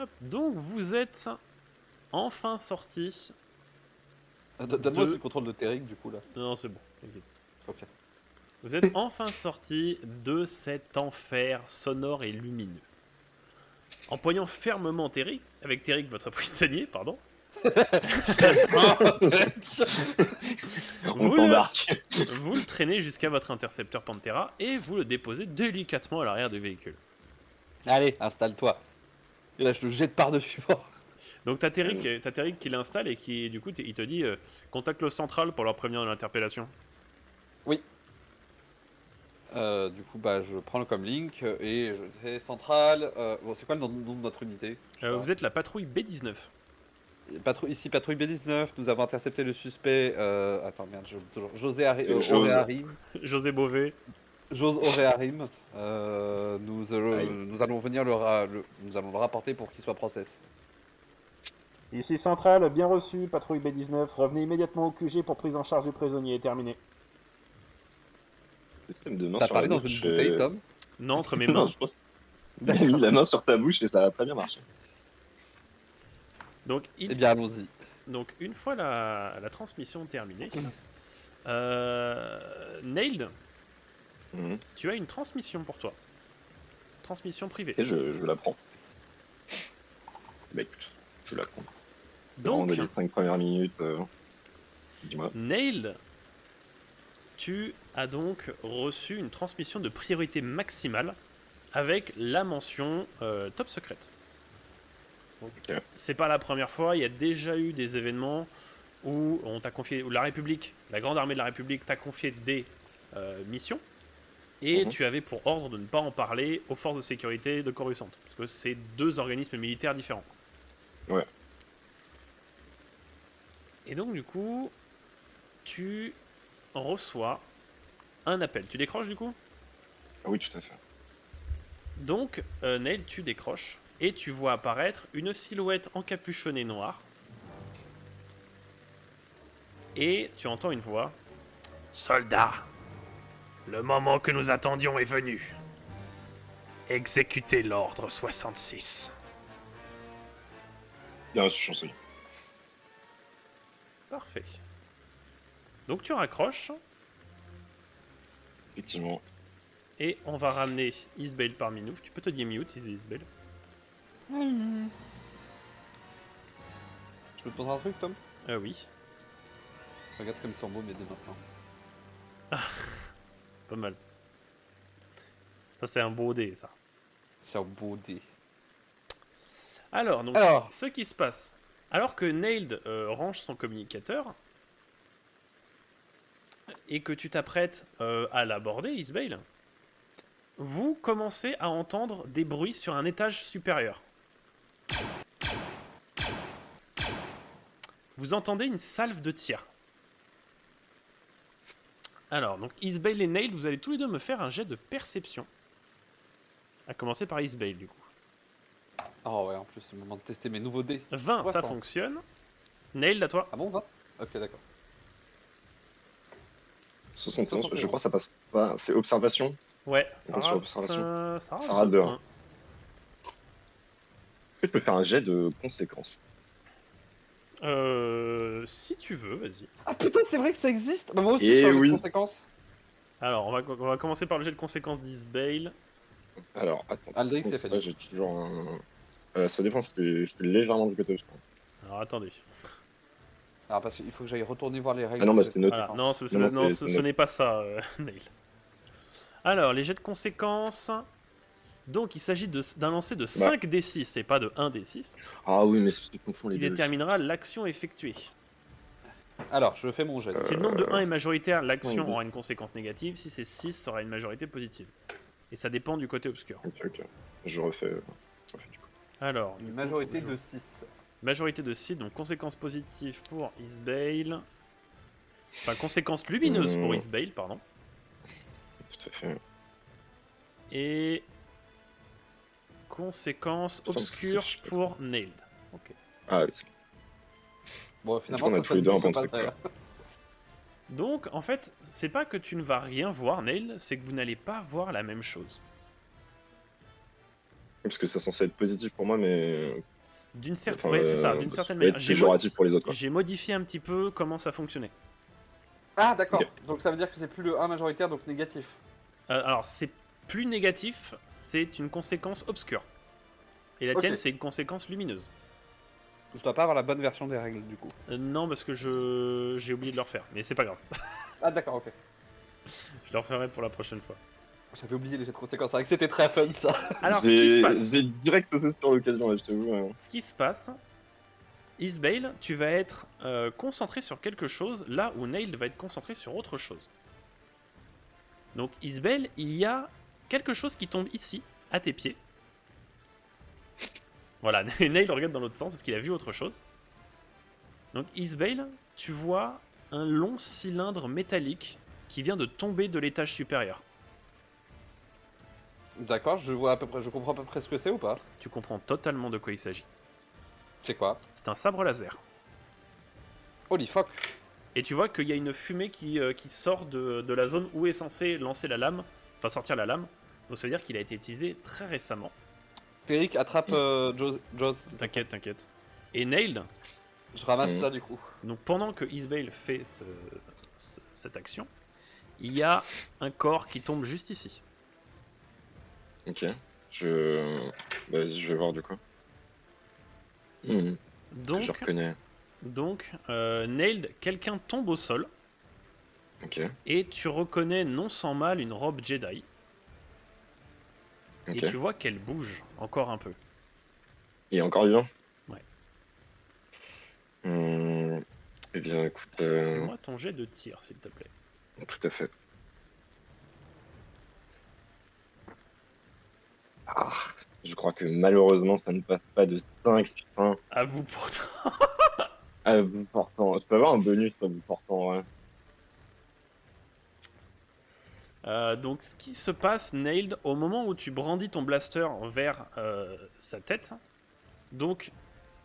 Hop, donc vous êtes enfin sorti. Donne-moi aussi le contrôle de Terric du coup là. Non, c'est bon, t'inquiète. Ok. Vous êtes enfin sorti de cet enfer sonore et lumineux. Empoignant fermement Terric, avec Terric votre prisonnier, pardon. On t'embarque. Vous le traînez jusqu'à votre intercepteur Pantera et vous le déposez délicatement à l'arrière du véhicule. Allez, installe-toi. Et là je le jette par-dessus bord. Donc t'as Terric qui l'installe et qui du coup il te dit contacte le central pour leur prévenir de l'interpellation. Oui. Du coup bah je prends le comlink et je fais centrale. Bon c'est quoi le nom de notre unité? Vous êtes la patrouille B19. Ici patrouille B19, nous avons intercepté le suspect. Attends merde, José Jose. Oréarim. José Beauvais. Jose Oréarim. Nous allons venir nous allons le rapporter pour qu'il soit process. Ici Centrale, bien reçu, patrouille B19. Revenez immédiatement au QG pour prise en charge du prisonnier. Terminé. Système de main T'as sur parlé la dans bouche, une bouteille, Tom? Non, entre mes Non, mains. je pense. Il a mis la main sur ta bouche et ça a très bien marché. Donc, Eh bien allons-y. donc une fois la transmission terminée, Nailed, Mhm. tu as une transmission pour toi. Transmission privée. Et je la prends. Bah écoute, je la prends. Donc, Dans les 5 premières minutes, dis-moi. Nailed, tu as donc reçu une transmission de priorité maximale avec la mention top secrète. Donc, Ok. c'est pas la première fois, il y a déjà eu des événements où on t'a confié, où la République, la grande armée de la République t'a confié des missions et tu avais pour ordre de ne pas en parler aux forces de sécurité de Coruscant, parce que c'est deux organismes militaires différents. Ouais. Et donc du coup, tu reçois un appel. Tu décroches du coup? Ah oui, tout à fait. Donc, Neil, tu décroches et tu vois apparaître une silhouette encapuchonnée noire. Et tu entends une voix. Soldats, le moment que nous attendions est venu. Exécutez l'ordre 66. Bien reçu, chancelier. Parfait. Donc tu raccroches Effectivement. et on va ramener Isbel parmi nous. Tu peux te mute, Isbel. Je peux te poser un truc, Tom? Oui, Regarde comme ils sont beaux, mais dès maintenant. pas mal. Ça c'est un beau dé, ça. C'est un beau dé. Alors, donc, Alors. ce qui se passe, alors que Nailed range son communicateur et que tu t'apprêtes à l'aborder, Isbale, vous commencez à entendre des bruits sur un étage supérieur. Vous entendez une salve de tir. Alors, donc Isbale et Nailed, vous allez tous les deux me faire un jet de perception. À commencer par Isbale, du coup. Oh ouais, en plus, c'est le moment de tester mes nouveaux dés. 20, ça 60. fonctionne. Nailed, à toi. Ah bon, 20? Ok, d'accord. 71, je crois que ça passe pas. C'est observation. Ouais, ça Donc, sur rate, observation. ça rate de 1. un. Est-ce que tu peux faire un jet de conséquences? Si tu veux, vas-y. Ah putain, c'est vrai que ça existe. Bah moi aussi, Eh je change oui. de conséquences. Alors, on va commencer par le jet de conséquences d'Isbale. Alors, attends. Aldrich, c'est Ça, fait. j'ai toujours un. Ça dépend, je suis légèrement du côté obscur. Alors, attendez. Alors parce qu'il faut que j'aille retourner voir les règles. Ah non, bah, de- c'est noté. Voilà. Non, ce c'est noté. n'est pas ça, Nail. Alors, les jets de conséquences. Donc, il s'agit d'un lancer de 5 D6 et pas de 1 D6 Ah oui, mais c'est confond les qui deux. déterminera l'action effectuée. Alors, je fais mon jet. Si le nombre de 1 est majoritaire, oui. l'action aura une conséquence négative. Si c'est 6, ça aura une majorité positive. Et ça dépend du côté obscur. Ok. Je refais du coup. Alors, Une majorité de 6. majorité de 6, donc conséquences positives pour Isbale. Enfin, conséquences lumineuses pour Isbale, pardon. Tout à fait. Et conséquences obscures pour Nailed. Ok. Ah oui. Bon, Je finalement, crois qu'on a ça tous les deux un bon passe truc. Donc, en fait, c'est pas que tu ne vas rien voir, Nailed, c'est que vous n'allez pas voir la même chose. Parce que c'est censé être positif pour moi, mais D'une certaine, Enfin, ouais, c'est ça, d'une certaine ça peut être manière. péjoratif pour les autres, quoi. J'ai modifié un petit peu comment ça fonctionnait. Ah, d'accord. Ok. Donc ça veut dire que c'est plus le 1 majoritaire, donc négatif. Alors, c'est plus négatif, c'est une conséquence obscure. Et la Ok. tienne, c'est une conséquence lumineuse. Je dois pas avoir la bonne version des règles, du coup. Non, parce que j'ai oublié de le refaire, mais c'est pas grave. Ah, d'accord, ok. Je le referai pour la prochaine fois. J'avais oublié les jets de conséquences. C'est vrai que c'était très fun, ça. Alors, ce qui se passe, J'ai direct sauté sur l'occasion, là, je t'avoue. ce qui se passe, Isbale, tu vas être concentré sur quelque chose, là où Nail va être concentré sur autre chose. Donc, Isbale, il y a quelque chose qui tombe ici, à tes pieds. Voilà, Nail regarde dans l'autre sens parce qu'il a vu autre chose. Donc, Isbale, tu vois un long cylindre métallique qui vient de tomber de l'étage supérieur. D'accord, je vois à peu près, je comprends à peu près ce que c'est ou pas? Tu comprends totalement de quoi il s'agit. C'est quoi? C'est un sabre laser. Holy fuck. Et tu vois qu'il y a une fumée qui sort de la zone où est censé lancer la lame, enfin sortir la lame. Donc ça veut dire qu'il a été utilisé très récemment. Eric, attrape Jaws. T'inquiète, t'inquiète. Et Nailed, Je ramasse Mhm. ça du coup. donc pendant que Isbale fait cette action, il y a un corps qui tombe juste ici. Ok. Vas-y, je vais voir du coup. Parce que je Donc, reconnais. Nailed, quelqu'un tombe au sol Ok. et tu reconnais non sans mal une robe Jedi. Ok. Et tu vois qu'elle bouge encore un peu. Il est encore vivant? Ouais. Eh bien, écoute, Fais-moi ton jet de tir, s'il te plaît. tout à fait. Ah, je crois que malheureusement, ça ne passe pas de 5. Hein. À vous pourtant. À bout portant. Je peux avoir un bonus à bout portant, ouais. Donc, ce qui se passe, Nailed, au moment où tu brandis ton blaster vers sa tête, donc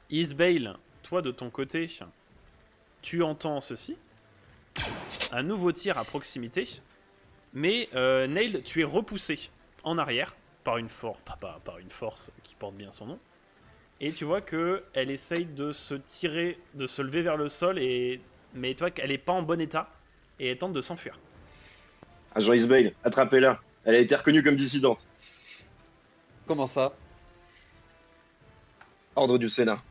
Isbale, toi de ton côté, tu entends ceci, un nouveau tir à proximité, mais Nailed, tu es repoussé en arrière par une force, par une force qui porte bien son nom, et tu vois que elle essaye de se tirer, de se lever vers le sol, mais tu vois qu'elle est pas en bon état et elle tente de s'enfuir. Agent Isbale, attrapez-la. Elle a été reconnue comme dissidente. Comment ça? Ordre du Sénat.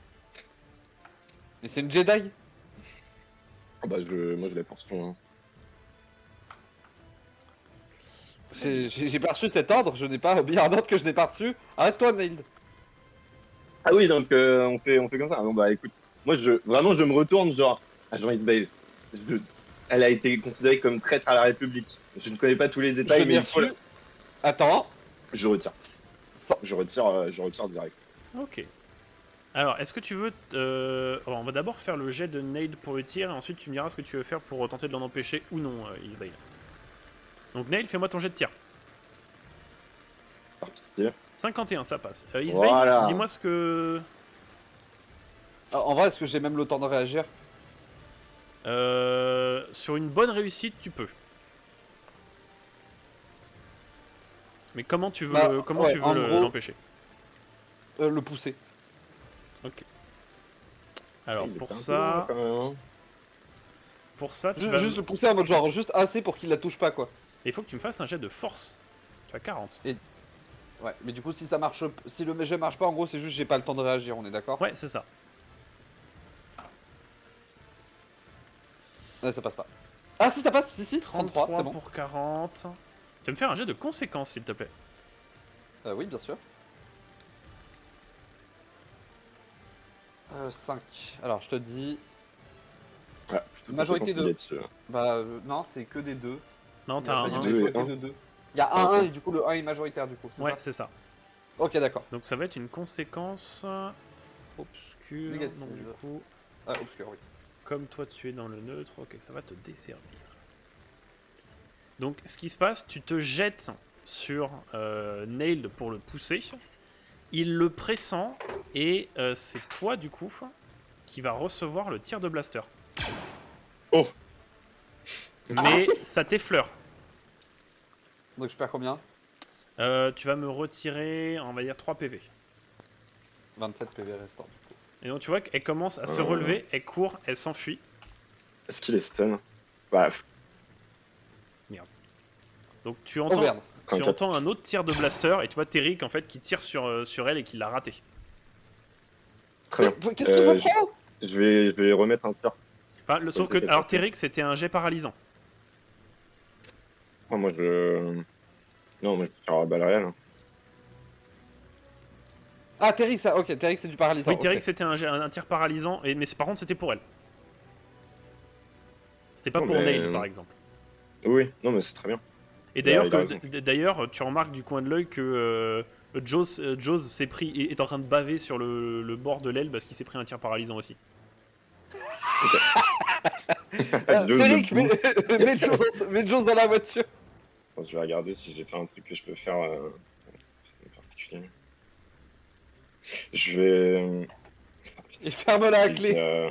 Mais c'est une Jedi? Ah bah, moi, je la poursuis. Hein. J'ai pas reçu cet ordre, je n'ai pas oublié un ordre que je n'ai pas reçu. Arrête-toi, Nailed. Ah oui, donc on fait comme ça. Bon bah écoute, moi vraiment je me retourne genre Agent Isbale. Elle a été considérée comme traître à la République. Je ne connais pas tous les Je détails, mais n'ai il faut reçu. Attends. je retire. Sans- Je retire direct. Ok. Alors, est-ce que tu veux... alors, on va d'abord faire le jet de Nailed pour le tir, et ensuite tu me diras ce que tu veux faire pour tenter de l'en empêcher ou non, Isbale. Donc Nailed, fais-moi ton jet de tir. Par pitié. 51, ça passe. Isbale, Voilà. dis-moi ce que... Ah, en vrai, est-ce que j'ai même le temps de réagir? Sur une bonne réussite, tu peux. Mais comment tu veux, Bah, comment ouais, tu veux en gros- l'empêcher? Le pousser. Alors, Il pour était un peu loin, ça, quand même, hein. tu vas... Juste le pousser en mode genre, juste assez pour qu'il la touche pas, quoi. Il faut que tu me fasses un jet de force. Tu as 40. Ouais, mais du coup, si ça marche, si le jet marche pas, en gros, c'est juste j'ai pas le temps de réagir, on est d'accord? Ouais, c'est ça. Ouais, ça passe pas. Ah, si, ça passe, si, 33, 33 c'est bon. pour 40. Tu vas me faire un jet de conséquences, s'il te plaît. Oui, bien sûr. 5. Alors, je te dis. Ouais, je te Majorité conseille de- là-dessus, hein. Bah, non, c'est que des 2. Non, Il y t'as a un pas 1. de Deux et majorité un. de 2. Il y a un Ah, 1 ok. et du coup, le 1 est majoritaire, du coup, c'est Ouais, ça? c'est ça. Ok, d'accord. Donc ça va être une conséquence obscure. Négative. Donc du coup, Ah, obscur, oui. comme toi tu es dans le neutre, ok, ça va te desservir. Donc ce qui se passe, tu te jettes sur Nailed pour le pousser. Il le pressent et c'est toi du coup qui va recevoir le tir de blaster. Oh. Mais ça t'effleure. Donc, je perds combien? Tu vas me retirer, on va dire 3 PV. 27 PV restants, du coup. Et donc tu vois qu'elle commence à se relever, elle court, elle s'enfuit. Est-ce qu'il est stun? Bah, Donc tu Oh entends, merde. tu entends un autre tir de blaster et tu vois Terrick en fait qui tire sur elle et qui l'a raté. très bien. Qu'est-ce qu'il faut je- prendre? Je vais remettre un tir. Enfin, sauf que alors Terrick c'était un jet paralysant. Moi, je. Non, mais je tire à balle réelle. Ah, Terry, ça. Ok, Terry, c'est du paralysant. Oui, Terrick ok. c'était un tir paralysant, mais par contre c'était pour elle. C'était pas Non, pour mais- Nail par exemple. Oui, non, mais c'est très bien. Et Il a d'ailleurs, raison. d'ailleurs, tu remarques du coin de l'œil que Jaws s'est pris, est en train de baver sur le bord de l'aile parce qu'il s'est pris un tir paralysant aussi. Jaws Terry, le bout. mets Jaws dans la voiture. Attends, je vais regarder si j'ai fait un truc que je peux faire. Particulier. Je vais. Et ferme-la à clé.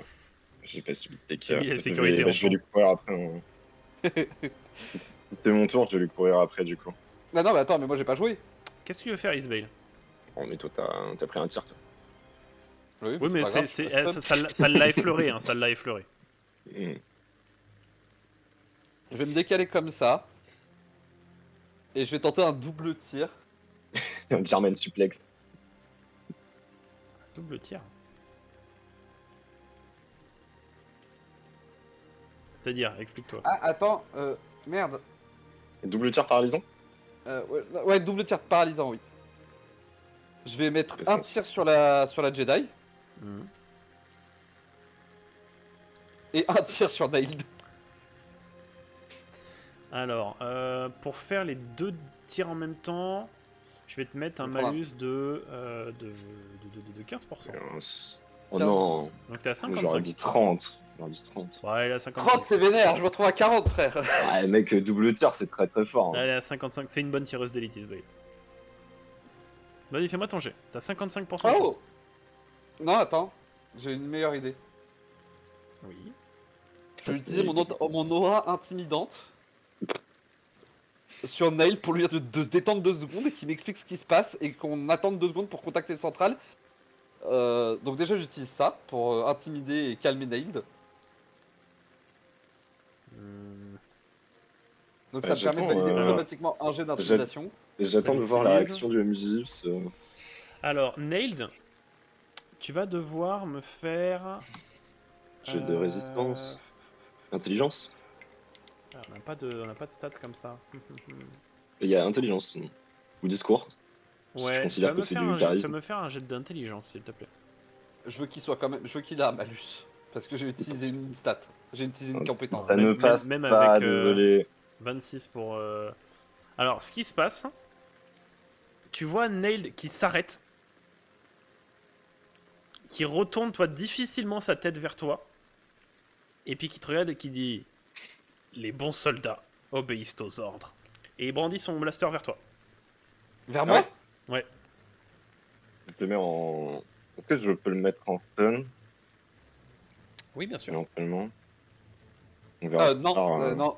J'ai pas suivi J'ai mis la sécurité en je vais lui courir après. C'est mon tour, je vais lui courir après du coup. Non, non, mais attends, mais moi j'ai pas joué. Qu'est-ce que tu veux faire, Isbale? Bon, mais toi, t'as pris un tir, toi. Oui, mais pas grave, je ça l'a effleuré, hein, ça l'a effleuré. Hmm. Je vais me décaler comme ça. Et je vais tenter un double tir. Un German suplex. Double tir. C'est-à-dire, explique-toi. Ah, attends, merde. Double tir paralysant? Ouais, double tir paralysant, oui. Je vais mettre Très un sens. tir sur la Jedi Mhm. et un tir sur Nailed. Alors, pour faire les deux tirs en même temps, je vais te mettre un Voilà. malus de 15%. Oh non, Donc t'es à j'aurais 55. dit 30. J'aurais dit 30. Ouais, elle est à 30, 55. c'est vénère, je me retrouve à 40, frère. Ouais, mec, double tir, c'est très très fort. Hein. Elle est à 55. C'est une bonne tireuse d'élite, Isbale. Vas-y, fais-moi ton jet. T'as 55% de Oh chance. Non, attends, j'ai une meilleure idée. Oui. Je vais utiliser mon aura intimidante sur Nail pour lui dire de se détendre 2 secondes et qu'il m'explique ce qui se passe et qu'on attende 2 secondes pour contacter le central. Donc déjà j'utilise ça pour intimider et calmer Nailed. Hmm, Donc ça me permet de j'attends, valider alors, automatiquement un jet d'intimidation. Et j'attends Ça de voir la l'utilise. réaction du MJs. Alors, Nailed, tu vas devoir me faire. Jeu de résistance. Intelligence. Ah, on n'a pas de stats comme ça. Il y a intelligence. Ou discours. Je Ouais, tu considère vas que me c'est faire du un jet, tu charisme. vas me faire un jet d'intelligence, s'il te plaît. Je veux qu'il soit quand même. Je veux qu'il ait un malus. Parce que j'ai utilisé une stat. J'ai utilisé une compétence. Ça Même- ne passe même pas, avec, désolé. 26 pour. Alors, ce qui se passe, tu vois Nailed qui s'arrête, qui retourne, toi, difficilement sa tête vers toi, et puis qui te regarde et qui dit: les bons soldats obéissent aux ordres. Et il brandit son blaster vers toi. Vers moi? Ouais. Je te mets en. Est-ce que je peux le mettre en stun Oui, bien sûr. éventuellement? On verra. Non, plus tard, non,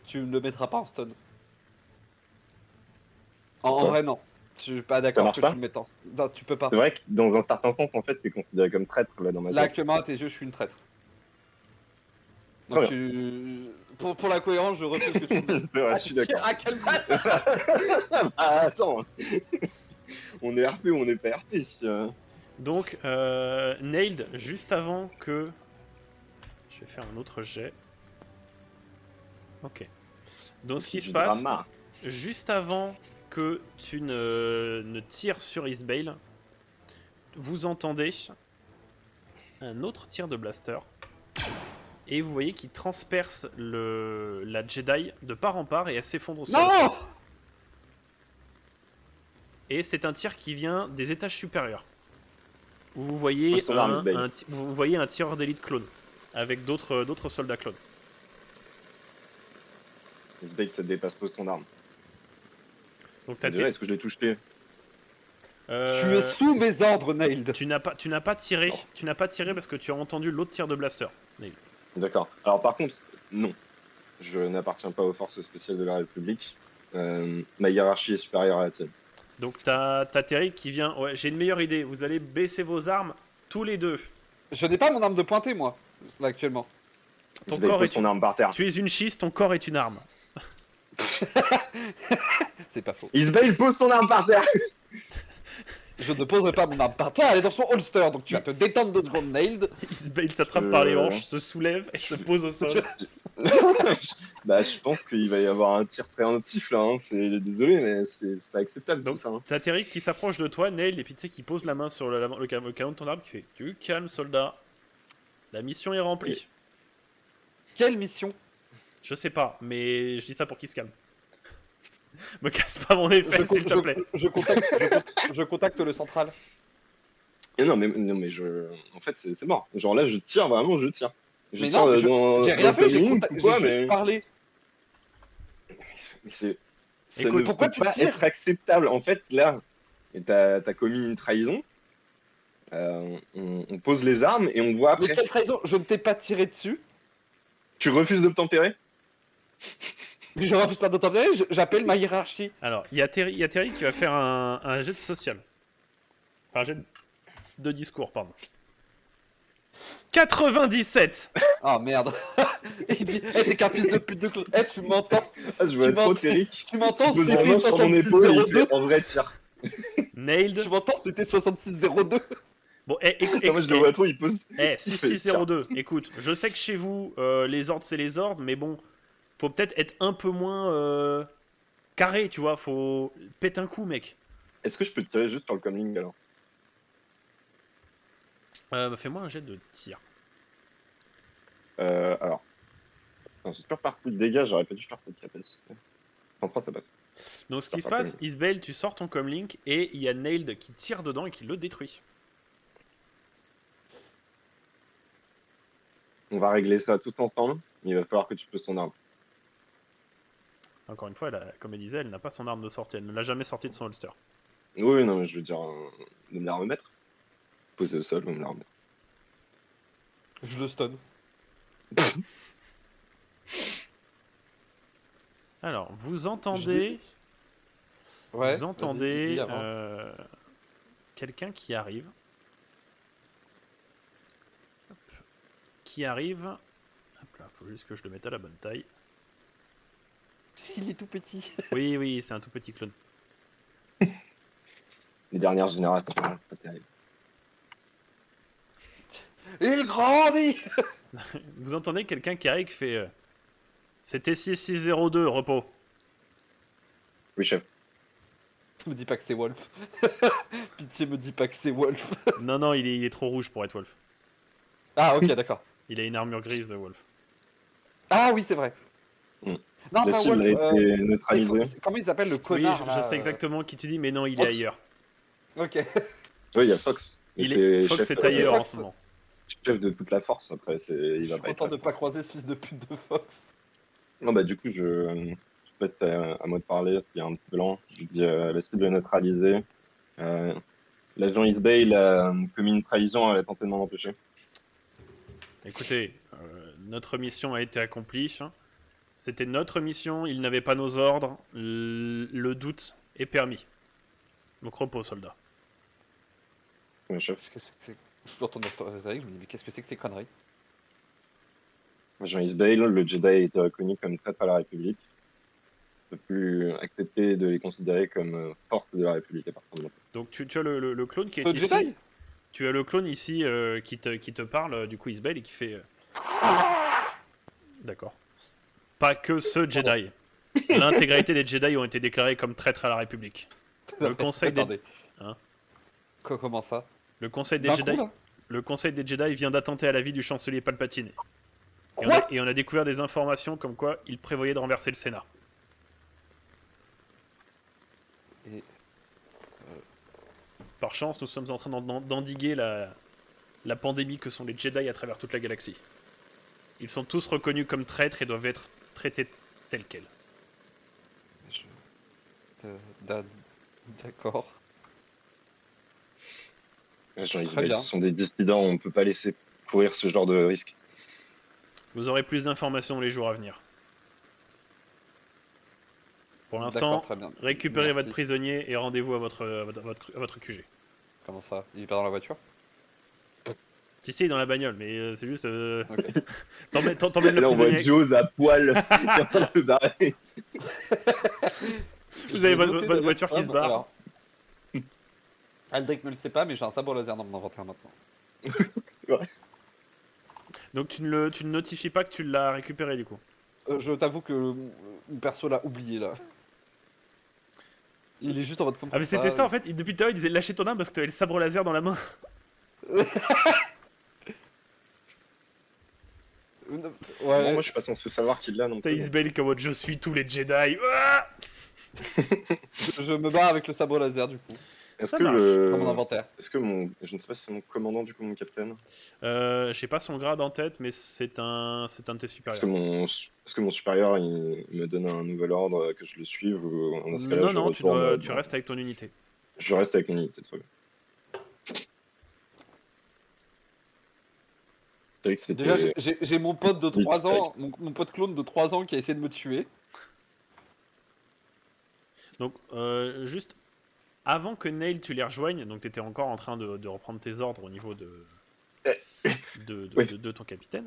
tu ne le mettras pas en stun. En Pourquoi vrai, non. Je suis pas d'accord marche que pas tu le mettes en. Non, tu peux pas. C'est vrai que dans un certain sens, en fait, t'es considéré comme traître là dans ma Là, tête. actuellement, à tes yeux, je suis une traître. Très Donc, pour la cohérence, je retire ce que tu me dis. C'est vrai, je suis d'accord. Ah, quel bâtard! Ah, attends. On est RP ou on est pas RP ici Donc, Nailed, juste avant que. Je vais faire un autre jet. Ok. Donc, ce qui C'est se du passe, drama. juste avant que tu ne tires sur Isbale, vous entendez un autre tir de blaster. Et vous voyez qu'il transperce la Jedi de part en part et elle s'effondre au sol. Non! Et c'est un tir qui vient des étages supérieurs. Où vous voyez Pose ton arme, Isbale. vous voyez un tireur d'élite clone. Avec d'autres soldats clones. Sbake, ça te dépasse, pose ton arme. Donc t'as Déjà, est-ce que je l'ai touché? Tu es sous mes ordres, Nailed. tu n'as pas tiré. Non. Tu n'as pas tiré parce que tu as entendu l'autre tir de blaster. D'accord. Alors par contre, non. Je n'appartiens pas aux forces spéciales de la République. Ma hiérarchie est supérieure à la tienne. Donc t'as Terry qui vient. Ouais, j'ai une meilleure idée. Vous allez baisser vos armes tous les deux. Je n'ai pas mon arme de pointé, moi, là, actuellement. Ton Isbale corps pose est son arme par terre. Tu es une schiste, ton corps est une arme. C'est pas faux. Isbale pose son arme par terre. Je ne poserai pas mon arme par terre, elle est dans son holster, donc tu vas te détendre 2 secondes, Nailed. Isbale s'attrape par les hanches, se soulève et se pose au sol. Bah, je pense qu'il va y avoir un tir préemptif là. Hein. Désolé, mais c'est pas acceptable Donc, tout ça. Hein. t'as Terry qui s'approche de toi, Nail, et puis tu sais, qui pose la main sur le canon de ton arme, qui fait du calme, soldat. La mission est remplie. Quelle mission? Je sais pas, mais je dis ça pour qu'il se calme. Me casse pas mon effet, s'il te plaît. Je contacte le central. Et non, mais je. En fait, c'est mort. Genre là, je tire vraiment, je tire. Je Mais tire non, mais dans. j'ai rien dans fait, le j'ai timing ou quoi, juste mais. parlé. Mais c'est. Ça Écoute, ne pourquoi peut tu pas tires être acceptable. En fait, là, t'as commis une trahison. On pose les armes et on voit Mais après. quelle trahison? Je ne t'ai pas tiré dessus. Tu refuses d'obtempérer? Mais je refuse pas d'entendre, j'appelle ma hiérarchie. Alors, il y a Terry qui va faire un jet de social. Enfin, un jet de discours, pardon. 97. Ah merde. Il dit, t'es qu'un fils de pute de Claude. Tu m'entends? Ah, je vois Tu trop m'entends- Terric. Tu m'entends? Il pose la C'était main sur mon épaule et il 6602. fait en vrai tire. Nailed. Tu m'entends? C'était 6602. Bon, Moi, je le vois trop, il pose. il fait 6602, écoute, je sais que chez vous, les ordres c'est les ordres, mais bon, faut peut-être être un peu moins carré, tu vois, faut péter un coup, mec. Est-ce que je peux te tirer juste sur le coming alors? Fais-moi un jet de tir. Alors. Non, c'est sûr par coup de dégâts, j'aurais pas dû faire cette capacité. 33, ça passe. Donc ce qui se Pas passe, Isbale, tu sors ton comlink et il y a Nailed qui tire dedans et qui le détruit. On va régler ça tous ensemble. Il va falloir que tu poses ton arme. Encore une fois, comme elle disait, elle n'a pas son arme de sortie, elle ne l'a jamais sortie de son holster. Oui, non, mais je veux dire, de me la remettre. Poser au sol, on me la remettre. Je le stun. Alors, vous entendez... Ouais. Vous entendez vas-y, dis avant. quelqu'un qui arrive. Hop. Qui arrive. Hop là, faut juste que je le mette à la bonne taille. Il est tout petit. Oui, oui, c'est un tout petit clone. Les dernières générations, pas terrible. Il grandit. Vous entendez quelqu'un qui arrive qui fait c'était 6602, repos. Oui, chef. Me dis pas que c'est Wolf. Pitié, me dis pas que c'est Wolf. Non, non, il est trop rouge pour être Wolf. Ah, ok, d'accord. Il a une armure grise, Wolf. Ah oui, c'est vrai. Hmm. Non, La pas cible Wolf. a été neutralisée. Comment il s'appelle le Oui, connard je là, sais exactement qui tu dis, mais non, il est Fox. ailleurs. Ok. Oui, il y a Fox. Mais c'est Fox chef, est ailleurs en Fox. ce moment. chef de toute la force après. Il Je va suis pas être content là. de pas croiser ce fils de pute de Fox. Non, bah, du coup, je peux être à moi de parler. Il y a un petit blanc. Je dis la cible est neutralisée. L'agent Isbale a commis une trahison, elle a tenté de m'en empêcher. Écoutez, notre mission a été accomplie. C'était notre mission, il n'avait pas nos ordres. Le doute est permis. Donc repos, soldat. Oui, chef. Je l'entends dans je me dis, mais qu'est-ce que c'est que ces conneries? Agent Isbale, le Jedi a été reconnu comme traître à la République. Je ne peux plus accepter de les considérer comme force de la République à partir de maintenant. Donc tu as le clone qui est Le ici. Jedi? Tu as le clone ici qui te parle, du coup Isbale, et qui fait... D'accord. Pas que ce Jedi. L'intégralité des Jedi ont été déclarés comme traîtres à la République. Le conseil des... Attendez. Hein? Comment ça? Le conseil des D'un Jedi... coup, là Le conseil des Jedi vient d'attenter à la vie du chancelier Palpatine. Quoi? Et on a découvert des informations comme quoi il prévoyait de renverser le Sénat. Et, Par chance, nous sommes en train d'endiguer la pandémie que sont les Jedi à travers toute la galaxie. Ils sont tous reconnus comme traîtres et doivent être traités tels quels. D'accord. Agent Très Isbale, bien. ce sont des dissidents, on ne peut pas laisser courir ce genre de risque. Vous aurez plus d'informations les jours à venir. Pour D'accord, l'instant, très bien. récupérez Merci. votre prisonnier et rendez-vous à votre QG. Comment ça? Il est pas dans la voiture? Si, dans la bagnole, mais c'est juste. Ok. T'emmènes le Là, on voit prisonnier avec. Jaws à poil qui est en train de se barrer. Vous avez Je vais votre noter d'ailleurs, voiture qui se barre. alors. Aldric ne le sait pas, mais j'ai un sabre laser dans mon inventaire maintenant. Donc tu ne notifies pas que tu l'as récupéré du coup. Je t'avoue que mon perso l'a oublié là. Il est juste en mode comme Ah mais c'était ça en fait, depuis tout à l'heure il disait lâcher ton arme parce que t'avais le sabre laser dans la main. Bon, Ouais, moi, je suis pas censé savoir qu'il l'a non T'as plus. Isbel comme je suis tous les Jedi. Ah je me barre avec le sabre laser du coup, Est-ce Ça que marche. dans mon inventaire. Est-ce que mon. Je ne sais pas si c'est mon commandant, du coup, mon capitaine. Je sais pas son grade en tête, mais c'est un de tes Est-ce supérieurs. que mon supérieur, il me donne un nouvel ordre, que je le suive, ou dans ce cas-là, Non, je non, retourne. tu restes avec ton unité. Je reste avec mon unité, très bien. C'est vrai que c'était. Déjà, j'ai mon pote de Oui, 3 ans, mon pote clone de 3 ans qui a essayé de me tuer. Donc, juste avant que Nail tu les rejoignes, donc tu étais encore en train de reprendre tes ordres au niveau Oui. de ton capitaine.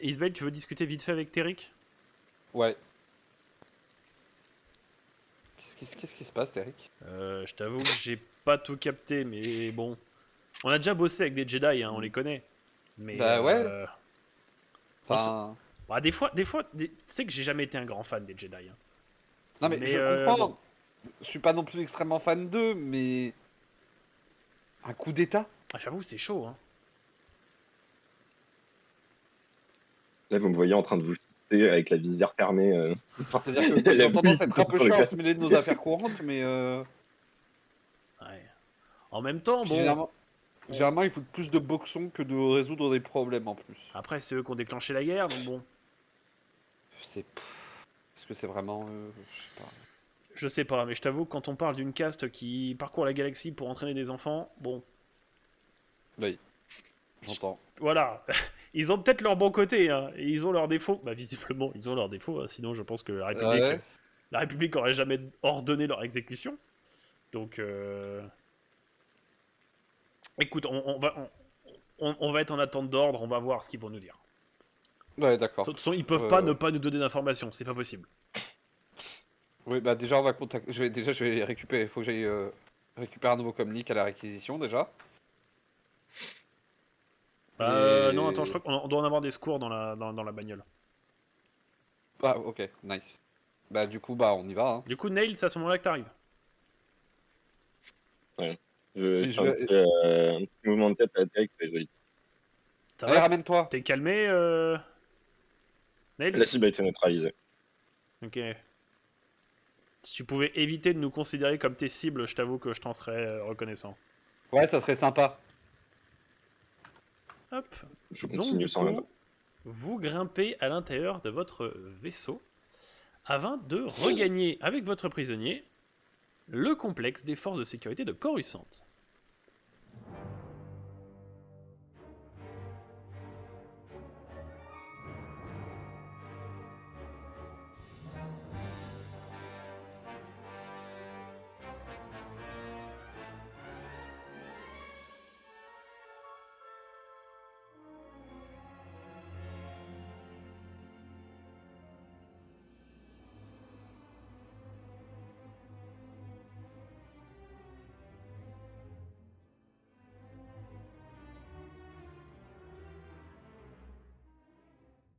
Isbel, tu veux discuter vite fait avec Téric? Ouais. Qu'est-ce qui se passe, Eric? Je t'avoue que j'ai pas tout capté, mais bon. On a déjà bossé avec des Jedi, hein, on les connaît. Mais, Bah ouais. Enfin... bah, tu sais que j'ai jamais été un grand fan des Jedi. Hein. Non mais, Mais, je comprends. bon. Je suis pas non plus extrêmement fan d'eux, mais... Un coup d'état? Ah, j'avoue, c'est chaud. Hein. Là, vous me voyez en train de vous jeter avec la visière fermée. C'est-à-dire que La ils ont tendance à pluie être un peu sur le chiants à casque. se mêler de nos affaires courantes, mais... Ouais. En même temps, puis bon. généralement, ils foutent plus de boxons que de résoudre des problèmes en plus. Après, c'est eux qui ont déclenché la guerre, donc bon. Est-ce que c'est vraiment... je sais pas. Je sais pas, mais je t'avoue que quand on parle d'une caste qui parcourt la galaxie pour entraîner des enfants, bon. Oui. J'entends. Voilà. Ils ont peut-être leur bon côté, hein, et ils ont leurs défauts. Bah, visiblement, ils ont leurs défauts, hein, sinon je pense que Ouais. la République aurait jamais ordonné leur exécution. Donc, écoute, on va être en attente d'ordre, on va voir ce qu'ils vont nous dire. Ouais, De d'accord. toute façon, ils peuvent pas ne pas nous donner d'informations, c'est pas possible. Oui, bah déjà, on va contacter... je vais récupérer... Il faut que j'aille récupérer un nouveau communique à la réquisition, déjà. Et- Non, attends, je crois qu'on doit en avoir des secours dans la bagnole. Ah, ok, nice. Bah du coup, bah on y va, hein. Du coup, Nail, c'est à ce moment-là que t'arrives. Je je fais vais- un petit mouvement de tête à la tête, c'est joli. Ça Allez, va? ramène-toi. T'es calmé, Nail? La cible a été neutralisée. Ok. Si tu pouvais éviter de nous considérer comme tes cibles, je t'avoue que je t'en serais reconnaissant. Ouais, ça serait sympa. Hop. Je Donc continue du sans la coup, vous grimpez à l'intérieur de votre vaisseau afin de regagner avec votre prisonnier le complexe des forces de sécurité de Coruscant.